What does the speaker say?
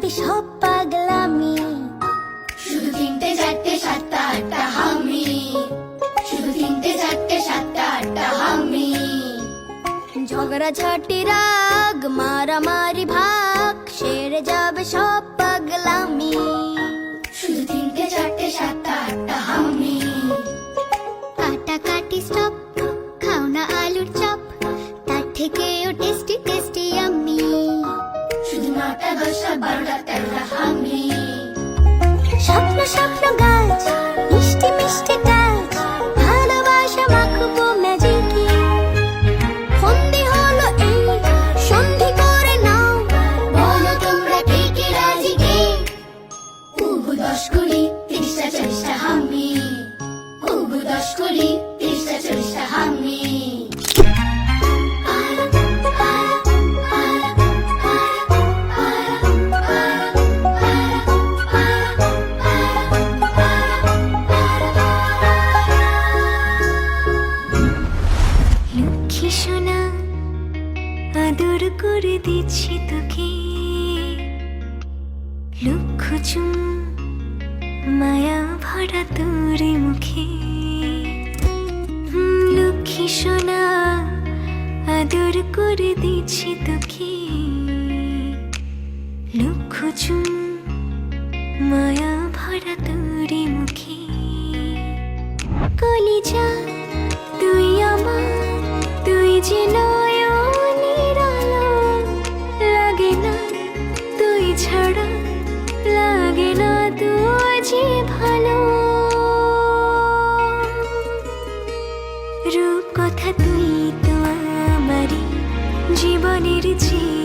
কাটাকাটি সব পাগলামি, শুধু তিনটে চারটে সাতটা আটটা হামি, শুধু তিনটে চারটে সাতটা আটটা হামি। ঝগড়াঝাটি রাগ মারামারি ভাগ সেরে যাবে সব পাগলামি, শুধু তিনটে চারটে সাতটা আটটা হামি। কাটাকাটি স্টপ, খাও না আলুর চপ, তার থেকেও টেস্টি টেস্টি আমি। শুধু নটা দশটা বারোটা তেরোটা হামি। স্বপ্ন স্বপ্ন গাছ, মিষ্টি মিষ্টি কাজ, ভালোবাসা মাখবো ম্যাজিকে। ফন্দি হলো এই, সন্ধি করে নাও, বলো তোমরা কে কে রাজি কে? উবু 10 20 30টা 40টা হামি, উবু 10 20 30টা 40টা হামি। লক্ষ্মী সোনা আদর করে দিচ্ছি তোকে, লক্ষ চুম মায়া ভরা তোর মুখে। লক্ষ্মী সোনা আদর করে দিচ্ছি তোকে, লক্ষ চুম মায়া ভরা তোর মুখে। কলিজা তুই আমার, তুই যে নয়নের আলো, লাগে না তুই ছাড়া, লাগে না তুই যে ভালো। রূপ কথা তুই তো আমারই জীবনের চেয়ে